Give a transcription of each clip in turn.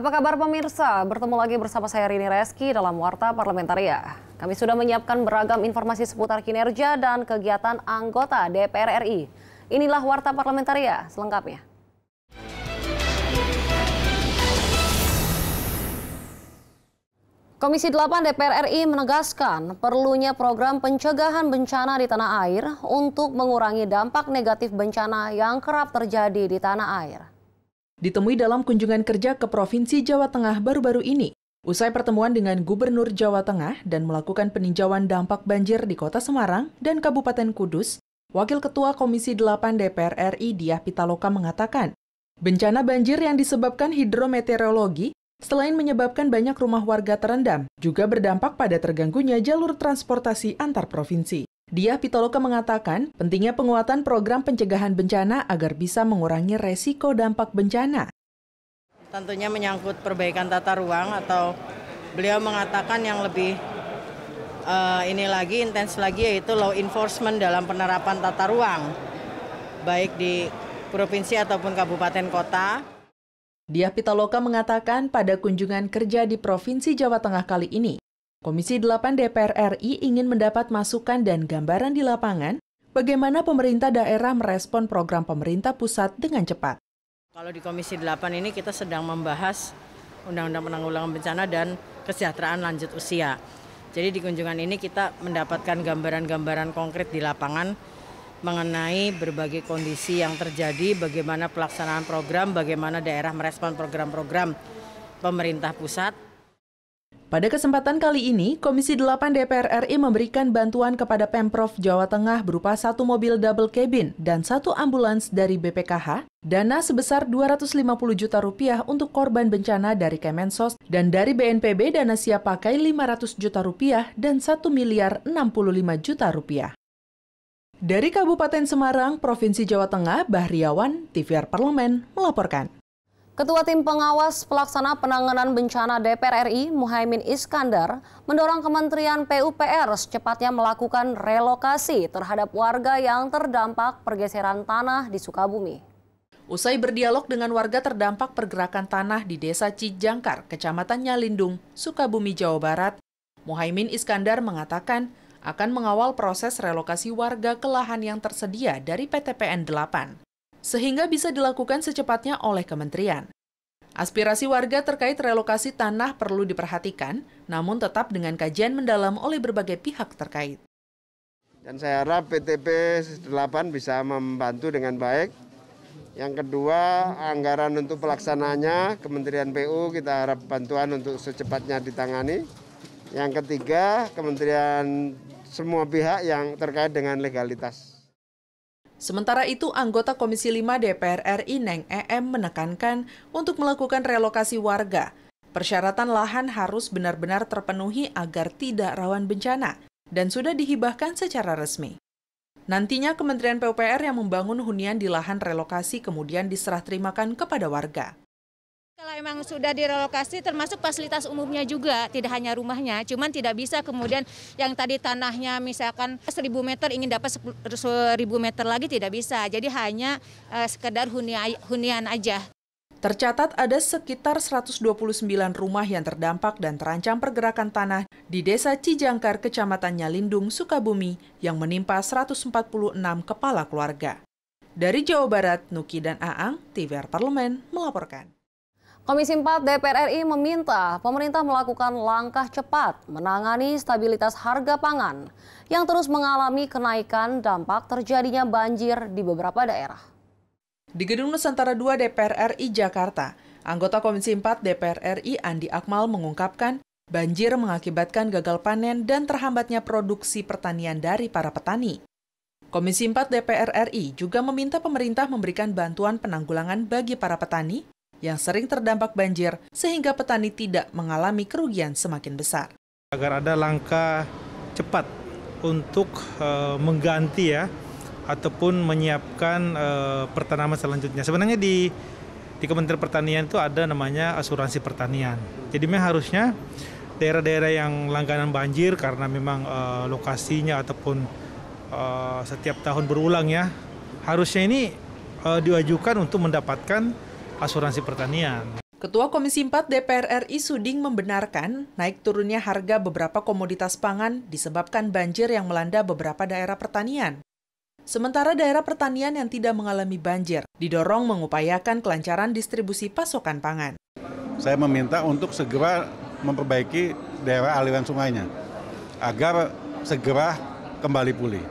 Apa kabar pemirsa? Bertemu lagi bersama saya Rini Reski dalam Warta Parlamentaria. Kami sudah menyiapkan beragam informasi seputar kinerja dan kegiatan anggota DPR RI. Inilah Warta Parlamentaria selengkapnya. Komisi 8 DPR RI menegaskan perlunya program pencegahan bencana di tanah air untuk mengurangi dampak negatif bencana yang kerap terjadi di tanah air. Ditemui dalam kunjungan kerja ke Provinsi Jawa Tengah baru-baru ini, usai pertemuan dengan Gubernur Jawa Tengah dan melakukan peninjauan dampak banjir di Kota Semarang dan Kabupaten Kudus, Wakil Ketua Komisi 8 DPR RI Diah Pitaloka mengatakan, bencana banjir yang disebabkan hidrometeorologi selain menyebabkan banyak rumah warga terendam, juga berdampak pada terganggunya jalur transportasi antar provinsi. Diah Pitaloka mengatakan pentingnya penguatan program pencegahan bencana agar bisa mengurangi resiko dampak bencana. Tentunya menyangkut perbaikan tata ruang atau beliau mengatakan yang lebih intens lagi yaitu law enforcement dalam penerapan tata ruang, baik di provinsi ataupun kabupaten kota. Diah Pitaloka mengatakan pada kunjungan kerja di Provinsi Jawa Tengah kali ini, Komisi 8 DPR RI ingin mendapat masukan dan gambaran di lapangan bagaimana pemerintah daerah merespon program pemerintah pusat dengan cepat. Kalau di Komisi 8 ini kita sedang membahas Undang-Undang Penanggulangan Bencana dan Kesejahteraan Lanjut Usia. Jadi di kunjungan ini kita mendapatkan gambaran-gambaran konkret di lapangan mengenai berbagai kondisi yang terjadi, bagaimana pelaksanaan program, bagaimana daerah merespon program-program pemerintah pusat. Pada kesempatan kali ini, Komisi 8 DPR RI memberikan bantuan kepada Pemprov Jawa Tengah berupa 1 mobil double cabin dan 1 ambulans dari BPKH, dana sebesar Rp250 juta untuk korban bencana dari Kemensos, dan dari BNPB dana siap pakai Rp500 juta dan Rp1.065 juta. Dari Kabupaten Semarang, Provinsi Jawa Tengah, Bahriawan, TVR Parlemen melaporkan. Ketua Tim Pengawas Pelaksana Penanganan Bencana DPR RI, Muhaimin Iskandar, mendorong Kementerian PUPR secepatnya melakukan relokasi terhadap warga yang terdampak pergeseran tanah di Sukabumi. Usai berdialog dengan warga terdampak pergerakan tanah di Desa Cijangkar, Kecamatan Nyalindung, Sukabumi, Jawa Barat, Muhaimin Iskandar mengatakan akan mengawal proses relokasi warga ke lahan yang tersedia dari PTPN 8. Sehingga bisa dilakukan secepatnya oleh kementerian. Aspirasi warga terkait relokasi tanah perlu diperhatikan, namun tetap dengan kajian mendalam oleh berbagai pihak terkait. Dan saya harap PTP 8 bisa membantu dengan baik. Yang kedua, anggaran untuk pelaksanaannya, Kementerian PU kita harap bantuan untuk secepatnya ditangani. Yang ketiga, kementerian semua pihak yang terkait dengan legalitas. Sementara itu, anggota Komisi 5 DPR RI Neng EM menekankan untuk melakukan relokasi warga. Persyaratan lahan harus benar-benar terpenuhi agar tidak rawan bencana dan sudah dihibahkan secara resmi. Nantinya Kementerian PUPR yang membangun hunian di lahan relokasi kemudian diserah terimakan kepada warga. Kalau memang sudah direlokasi termasuk fasilitas umumnya juga, tidak hanya rumahnya, cuman tidak bisa kemudian yang tadi tanahnya misalkan 1.000 meter ingin dapat 1.000 meter lagi tidak bisa, jadi hanya sekedar hunian aja. Tercatat ada sekitar 129 rumah yang terdampak dan terancam pergerakan tanah di Desa Cijangkar, Kecamatan Nyalindung, Sukabumi yang menimpa 146 kepala keluarga. Dari Jawa Barat, Nuki dan Aang, TVR Parlemen melaporkan. Komisi 4 DPR RI meminta pemerintah melakukan langkah cepat menangani stabilitas harga pangan yang terus mengalami kenaikan dampak terjadinya banjir di beberapa daerah. Di Gedung Nusantara II DPR RI Jakarta, anggota Komisi 4 DPR RI Andi Akmal mengungkapkan banjir mengakibatkan gagal panen dan terhambatnya produksi pertanian dari para petani. Komisi 4 DPR RI juga meminta pemerintah memberikan bantuan penanggulangan bagi para petani yang sering terdampak banjir sehingga petani tidak mengalami kerugian semakin besar. Agar ada langkah cepat untuk mengganti ataupun menyiapkan pertanaman selanjutnya. Sebenarnya di Kementerian Pertanian itu ada namanya asuransi pertanian. Jadi memang harusnya daerah-daerah yang langganan banjir karena memang lokasinya ataupun setiap tahun berulang harusnya ini diajukan untuk mendapatkan asuransi pertanian. Ketua Komisi 4 DPR RI Suding membenarkan naik turunnya harga beberapa komoditas pangan disebabkan banjir yang melanda beberapa daerah pertanian. Sementara daerah pertanian yang tidak mengalami banjir didorong mengupayakan kelancaran distribusi pasokan pangan. Saya meminta untuk segera memperbaiki daerah aliran sungainya agar segera kembali pulih.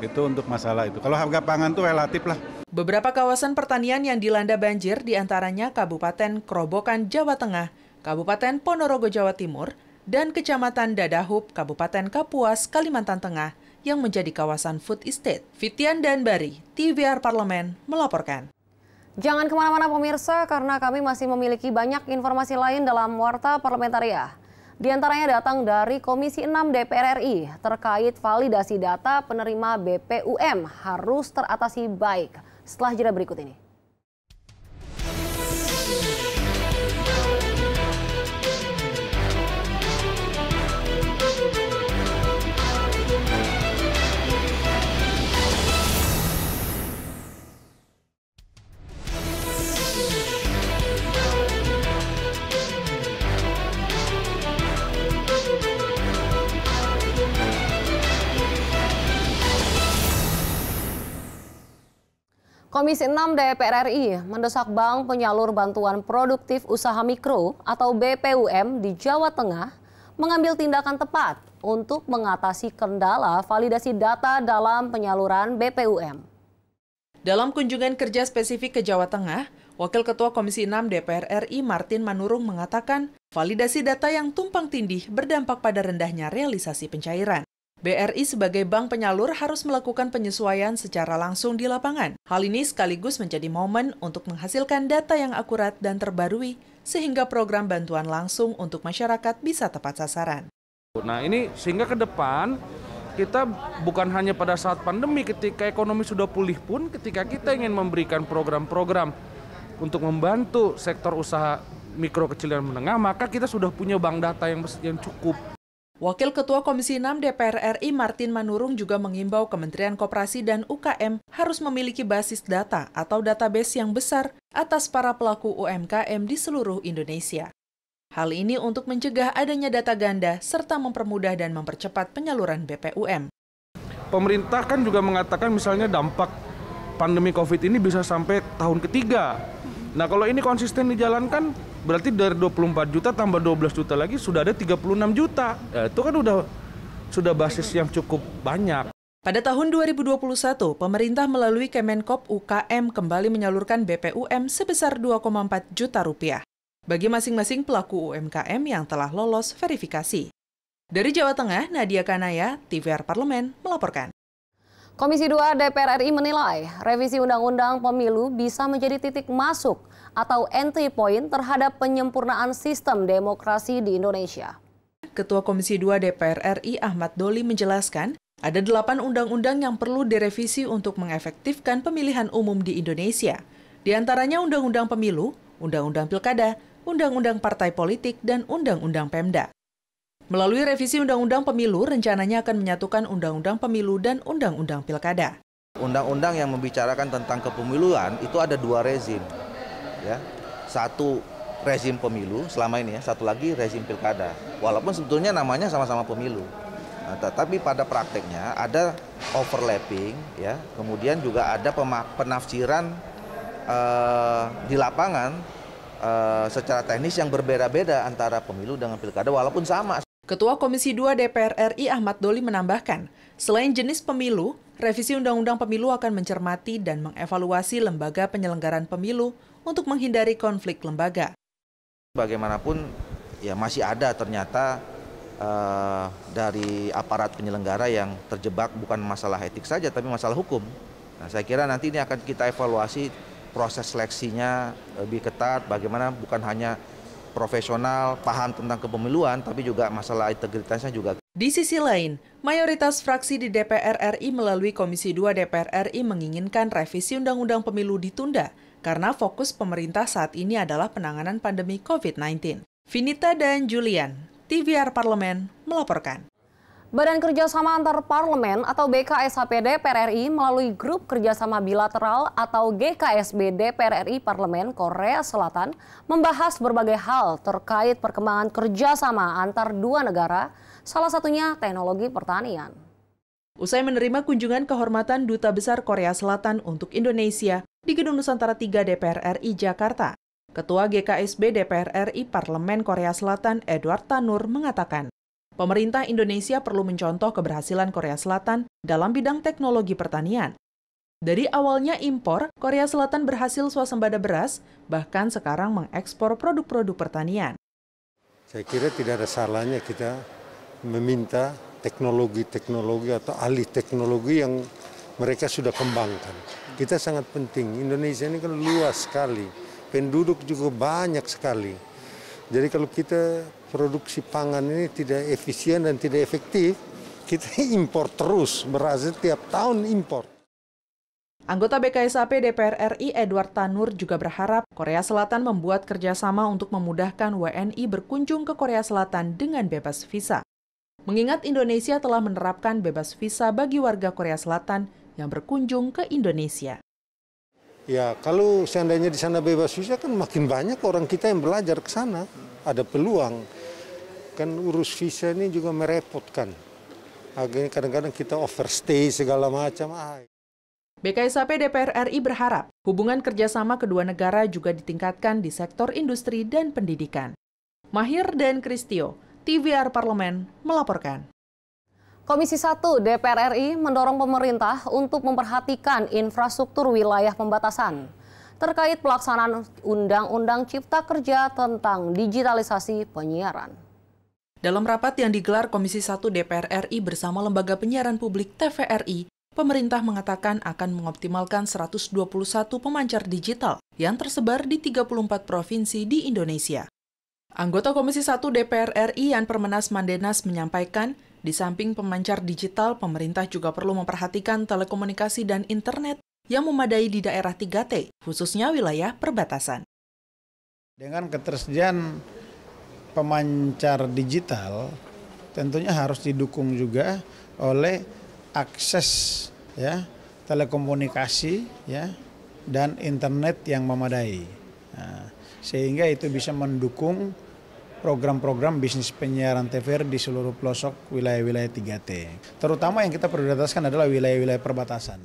Itu untuk masalah itu. Kalau harga pangan itu relatif lah. Beberapa kawasan pertanian yang dilanda banjir diantaranya Kabupaten Krobokan, Jawa Tengah, Kabupaten Ponorogo, Jawa Timur, dan Kecamatan Dadahub, Kabupaten Kapuas, Kalimantan Tengah yang menjadi kawasan food estate. Fitian Danbari, TVR Parlemen, melaporkan. Jangan kemana-mana pemirsa, karena kami masih memiliki banyak informasi lain dalam Warta Parlementaria. Di antaranya datang dari Komisi 6 DPR RI terkait validasi data penerima BPUM harus teratasi baik. Setelah jeda berikut ini. Komisi 6 DPR RI mendesak Bank Penyalur Bantuan Produktif Usaha Mikro atau BPUM di Jawa Tengah mengambil tindakan tepat untuk mengatasi kendala validasi data dalam penyaluran BPUM. Dalam kunjungan kerja spesifik ke Jawa Tengah, Wakil Ketua Komisi 6 DPR RI Martin Manurung mengatakan validasi data yang tumpang tindih berdampak pada rendahnya realisasi pencairan. BRI sebagai bank penyalur harus melakukan penyesuaian secara langsung di lapangan. Hal ini sekaligus menjadi momen untuk menghasilkan data yang akurat dan terbarui, sehingga program bantuan langsung untuk masyarakat bisa tepat sasaran. Nah ini sehingga ke depan kita bukan hanya pada saat pandemi, ketika ekonomi sudah pulih pun, ketika kita ingin memberikan program-program untuk membantu sektor usaha mikro, kecil, dan menengah, maka kita sudah punya bank data yang cukup. Wakil Ketua Komisi 6 DPR RI Martin Manurung juga mengimbau Kementerian Koperasi dan UKM harus memiliki basis data atau database yang besar atas para pelaku UMKM di seluruh Indonesia. Hal ini untuk mencegah adanya data ganda serta mempermudah dan mempercepat penyaluran BPUM. Pemerintah kan juga mengatakan misalnya dampak pandemi COVID ini bisa sampai tahun ketiga. Nah kalau ini konsisten dijalankan, berarti dari 24 juta tambah 12 juta lagi sudah ada 36 juta. Ya, itu kan sudah basis yang cukup banyak. Pada tahun 2021, pemerintah melalui Kemenkop UKM kembali menyalurkan BPUM sebesar 2,4 juta rupiah bagi masing-masing pelaku UMKM yang telah lolos verifikasi. Dari Jawa Tengah, Nadia Kanaya, TVR Parlemen, melaporkan. Komisi 2 DPR RI menilai revisi Undang-Undang Pemilu bisa menjadi titik masuk atau entry point terhadap penyempurnaan sistem demokrasi di Indonesia. Ketua Komisi 2 DPR RI Ahmad Doli menjelaskan, ada 8 undang-undang yang perlu direvisi untuk mengefektifkan pemilihan umum di Indonesia. Di antaranya Undang-Undang Pemilu, Undang-Undang Pilkada, Undang-Undang Partai Politik, dan Undang-Undang Pemda. Melalui revisi Undang-Undang Pemilu, rencananya akan menyatukan Undang-Undang Pemilu dan Undang-Undang Pilkada. Undang-undang yang membicarakan tentang kepemiluan itu ada 2 rezim. Ya. Satu rezim pemilu selama ini, satu lagi rezim pilkada. Walaupun sebetulnya namanya sama-sama pemilu. Nah, tetapi pada prakteknya ada overlapping, ya. Kemudian juga ada penafsiran di lapangan secara teknis yang berbeda-beda antara pemilu dengan pilkada walaupun sama. Ketua Komisi 2 DPR RI Ahmad Doli menambahkan, selain jenis pemilu, revisi Undang-Undang Pemilu akan mencermati dan mengevaluasi lembaga penyelenggaraan pemilu untuk menghindari konflik lembaga. Bagaimanapun ya masih ada ternyata dari aparat penyelenggara yang terjebak bukan masalah etik saja tapi masalah hukum. Nah, saya kira nanti ini akan kita evaluasi proses seleksinya lebih ketat, bagaimana bukan hanya profesional, paham tentang kepemiluan, tapi juga masalah integritasnya juga. Di sisi lain, mayoritas fraksi di DPR RI melalui Komisi 2 DPR RI menginginkan revisi Undang-Undang Pemilu ditunda karena fokus pemerintah saat ini adalah penanganan pandemi COVID-19. Vinita dan Julian, TVR Parlemen, melaporkan. Badan Kerjasama Antar Parlemen atau BKSAP DPR RI melalui Grup Kerjasama Bilateral atau GKSB DPR RI Parlemen Korea Selatan membahas berbagai hal terkait perkembangan kerjasama antar dua negara, salah satunya teknologi pertanian. Usai menerima kunjungan kehormatan Duta Besar Korea Selatan untuk Indonesia di Gedung Nusantara 3 DPR RI Jakarta, Ketua GKSB DPR RI Parlemen Korea Selatan Edward Tanur mengatakan, pemerintah Indonesia perlu mencontoh keberhasilan Korea Selatan dalam bidang teknologi pertanian. Dari awalnya impor, Korea Selatan berhasil swasembada beras, bahkan sekarang mengekspor produk-produk pertanian. Saya kira tidak ada salahnya kita meminta teknologi-teknologi atau alih teknologi yang mereka sudah kembangkan. Kita sangat penting, Indonesia ini kan luas sekali, penduduk juga banyak sekali. Jadi kalau kita produksi pangan ini tidak efisien dan tidak efektif, kita impor terus, beras setiap tahun impor. Anggota BKSAP DPR RI Edward Tanur juga berharap Korea Selatan membuat kerjasama untuk memudahkan WNI berkunjung ke Korea Selatan dengan bebas visa. Mengingat Indonesia telah menerapkan bebas visa bagi warga Korea Selatan yang berkunjung ke Indonesia. Ya, kalau seandainya di sana bebas visa kan makin banyak orang kita yang belajar ke sana. Ada peluang. Kan urus visa ini juga merepotkan. Akhirnya kadang-kadang kita overstay segala macam. BKSAP DPR RI berharap hubungan kerjasama kedua negara juga ditingkatkan di sektor industri dan pendidikan. Mahir dan Kristio, TVR Parlemen, melaporkan. Komisi 1 DPR RI mendorong pemerintah untuk memperhatikan infrastruktur wilayah pembatasan terkait pelaksanaan Undang-Undang Cipta Kerja tentang digitalisasi penyiaran. Dalam rapat yang digelar Komisi 1 DPR RI bersama Lembaga Penyiaran Publik TVRI, pemerintah mengatakan akan mengoptimalkan 121 pemancar digital yang tersebar di 34 provinsi di Indonesia. Anggota Komisi 1 DPR RI Yan Permenas Mandenas menyampaikan, di samping pemancar digital, pemerintah juga perlu memperhatikan telekomunikasi dan internet yang memadai di daerah 3T, khususnya wilayah perbatasan. Dengan ketersediaan pemancar digital, tentunya harus didukung juga oleh akses telekomunikasi dan internet yang memadai. Nah, sehingga itu bisa mendukung program-program bisnis penyiaran TVRI di seluruh pelosok wilayah-wilayah 3T. Terutama yang kita prioritaskan adalah wilayah-wilayah perbatasan.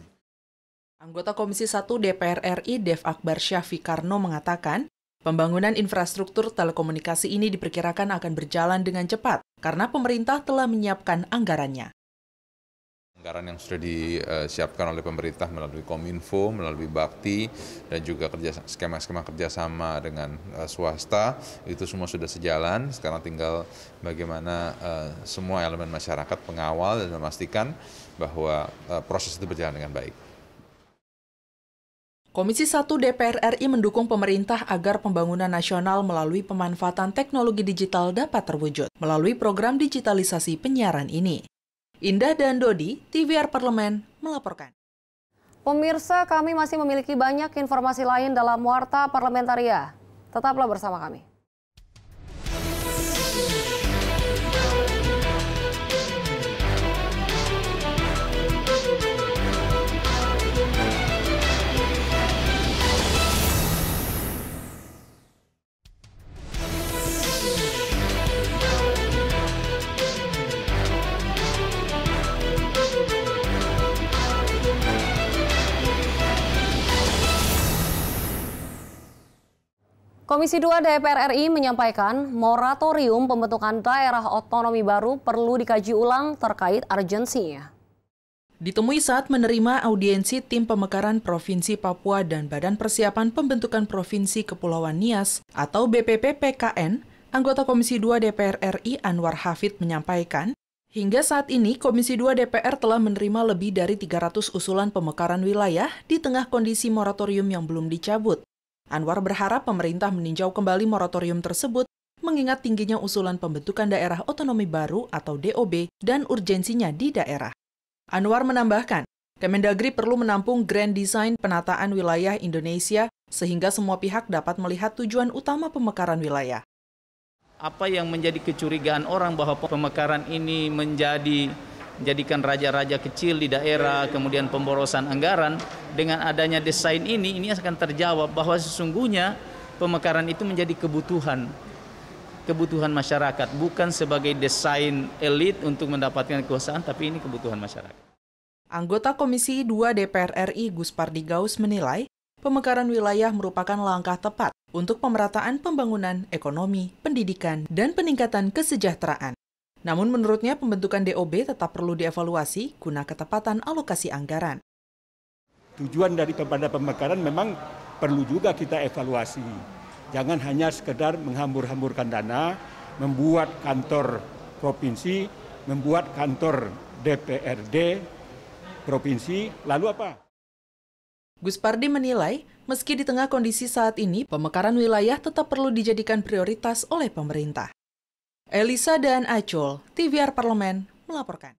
Anggota Komisi 1 DPR RI Dev Akbar Syafikarno mengatakan, pembangunan infrastruktur telekomunikasi ini diperkirakan akan berjalan dengan cepat karena pemerintah telah menyiapkan anggarannya. Anggaran yang sudah disiapkan oleh pemerintah melalui Kominfo, melalui Bakti, dan juga skema-skema kerjasama dengan swasta, itu semua sudah sejalan. Sekarang tinggal bagaimana semua elemen masyarakat pengawal dan memastikan bahwa proses itu berjalan dengan baik. Komisi 1 DPR RI mendukung pemerintah agar pembangunan nasional melalui pemanfaatan teknologi digital dapat terwujud melalui program digitalisasi penyiaran ini. Indah dan Dodi, TVR Parlemen, melaporkan. Pemirsa, kami masih memiliki banyak informasi lain dalam Warta Parlamentaria. Tetaplah bersama kami. Komisi 2 DPR RI menyampaikan moratorium pembentukan daerah otonomi baru perlu dikaji ulang terkait urgensinya. Ditemui saat menerima audiensi Tim Pemekaran Provinsi Papua dan Badan Persiapan Pembentukan Provinsi Kepulauan Nias atau BPP-PKN, anggota Komisi 2 DPR RI Anwar Hafid menyampaikan, hingga saat ini Komisi 2 DPR telah menerima lebih dari 300 usulan pemekaran wilayah di tengah kondisi moratorium yang belum dicabut. Anwar berharap pemerintah meninjau kembali moratorium tersebut mengingat tingginya usulan pembentukan daerah otonomi baru atau DOB dan urgensinya di daerah. Anwar menambahkan, Kemendagri perlu menampung grand design penataan wilayah Indonesia sehingga semua pihak dapat melihat tujuan utama pemekaran wilayah. Apa yang menjadi kecurigaan orang bahwa pemekaran ini menjadikan raja-raja kecil di daerah, kemudian pemborosan anggaran, dengan adanya desain ini akan terjawab bahwa sesungguhnya pemekaran itu menjadi kebutuhan masyarakat, bukan sebagai desain elit untuk mendapatkan kekuasaan, tapi ini kebutuhan masyarakat. Anggota Komisi 2 DPR RI Gus Pardi Gaus menilai pemekaran wilayah merupakan langkah tepat untuk pemerataan pembangunan ekonomi, pendidikan, dan peningkatan kesejahteraan. Namun menurutnya pembentukan DOB tetap perlu dievaluasi guna ketepatan alokasi anggaran. Tujuan daripada pemekaran memang perlu juga kita evaluasi. Jangan hanya sekedar menghambur-hamburkan dana, membuat kantor provinsi, membuat kantor DPRD provinsi, lalu apa? Gus Pardi menilai, meski di tengah kondisi saat ini, pemekaran wilayah tetap perlu dijadikan prioritas oleh pemerintah. Elisa dan Acul, TVR Parlemen, melaporkan.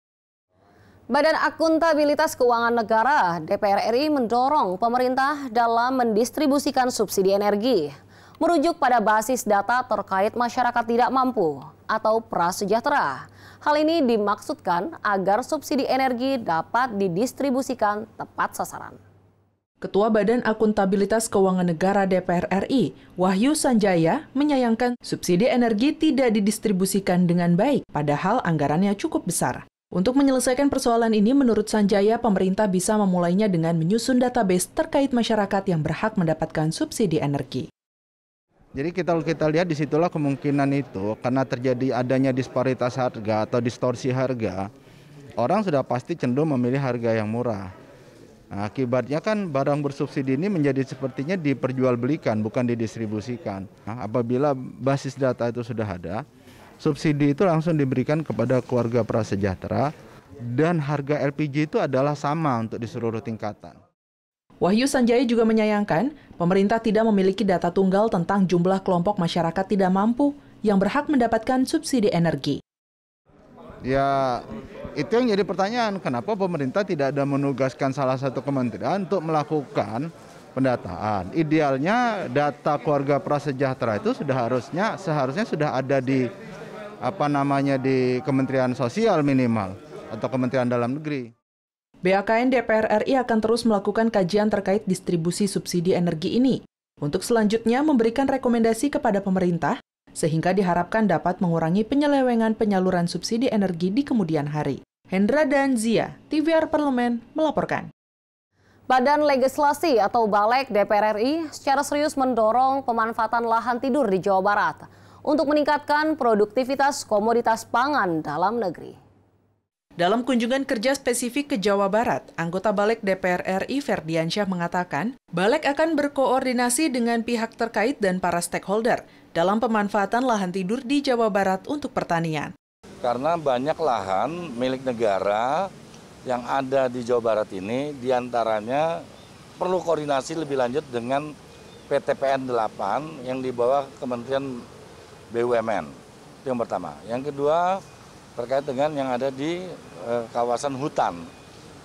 Badan Akuntabilitas Keuangan Negara (DPR RI) mendorong pemerintah dalam mendistribusikan subsidi energi, merujuk pada basis data terkait masyarakat tidak mampu atau prasejahtera. Hal ini dimaksudkan agar subsidi energi dapat didistribusikan tepat sasaran. Ketua Badan Akuntabilitas Keuangan Negara DPR RI, Wahyu Sanjaya, menyayangkan subsidi energi tidak didistribusikan dengan baik, padahal anggarannya cukup besar. Untuk menyelesaikan persoalan ini, menurut Sanjaya, pemerintah bisa memulainya dengan menyusun database terkait masyarakat yang berhak mendapatkan subsidi energi. Jadi kita lihat disitulah kemungkinan itu, karena terjadi adanya disparitas harga atau distorsi harga, orang sudah pasti cenderung memilih harga yang murah. Nah, akibatnya kan barang bersubsidi ini menjadi sepertinya diperjualbelikan, bukan didistribusikan. Nah, apabila basis data itu sudah ada, subsidi itu langsung diberikan kepada keluarga prasejahtera dan harga LPG itu adalah sama untuk di seluruh tingkatan. Wahyu Sanjaya juga menyayangkan pemerintah tidak memiliki data tunggal tentang jumlah kelompok masyarakat tidak mampu yang berhak mendapatkan subsidi energi. Ya, itu yang jadi pertanyaan, kenapa pemerintah tidak ada menugaskan salah satu kementerian untuk melakukan pendataan. Idealnya data keluarga prasejahtera itu seharusnya sudah ada di di Kementerian Sosial minimal atau Kementerian Dalam Negeri. BAKN DPR RI akan terus melakukan kajian terkait distribusi subsidi energi ini untuk selanjutnya memberikan rekomendasi kepada pemerintah sehingga diharapkan dapat mengurangi penyelewengan penyaluran subsidi energi di kemudian hari. Hendra dan Zia, TVR Parlemen, melaporkan. Badan Legislasi atau Balek DPR RI secara serius mendorong pemanfaatan lahan tidur di Jawa Barat untuk meningkatkan produktivitas komoditas pangan dalam negeri. Dalam kunjungan kerja spesifik ke Jawa Barat, anggota Balek DPR RI Ferdiansyah mengatakan, Balek akan berkoordinasi dengan pihak terkait dan para stakeholder dalam pemanfaatan lahan tidur di Jawa Barat untuk pertanian. Karena banyak lahan milik negara yang ada di Jawa Barat ini, diantaranya perlu koordinasi lebih lanjut dengan PTPN 8 yang di bawah Kementerian BUMN. Itu yang pertama. Yang kedua, terkait dengan yang ada di kawasan hutan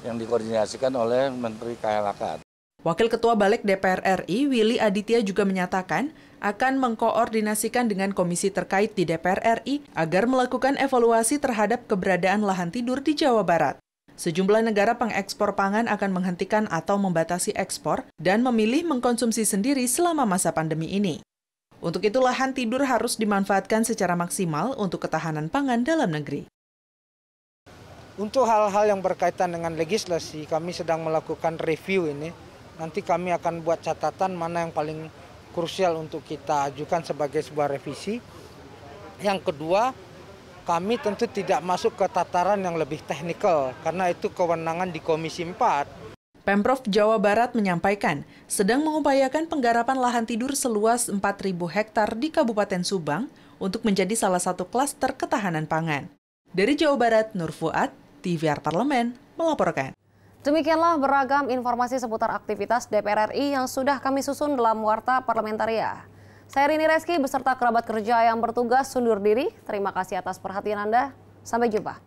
yang dikoordinasikan oleh Menteri KLHK. Wakil Ketua Balek DPR RI, Willy Aditya juga menyatakan akan mengkoordinasikan dengan komisi terkait di DPR RI agar melakukan evaluasi terhadap keberadaan lahan tidur di Jawa Barat. Sejumlah negara pengekspor pangan akan menghentikan atau membatasi ekspor dan memilih mengkonsumsi sendiri selama masa pandemi ini. Untuk itu, lahan tidur harus dimanfaatkan secara maksimal untuk ketahanan pangan dalam negeri. Untuk hal-hal yang berkaitan dengan legislasi, kami sedang melakukan review ini. Nanti kami akan buat catatan mana yang paling krusial untuk kita ajukan sebagai sebuah revisi. Yang kedua, kami tentu tidak masuk ke tataran yang lebih teknikal, karena itu kewenangan di Komisi 4. Pemprov Jawa Barat menyampaikan sedang mengupayakan penggarapan lahan tidur seluas 4.000 hektar di Kabupaten Subang untuk menjadi salah satu klaster ketahanan pangan. Dari Jawa Barat, Nur Fuad, TVR Parlemen, melaporkan. Demikianlah beragam informasi seputar aktivitas DPR RI yang sudah kami susun dalam Warta Parlamentaria. Saya Rini Reski beserta kerabat kerja yang bertugas undur diri. Terima kasih atas perhatian Anda. Sampai jumpa.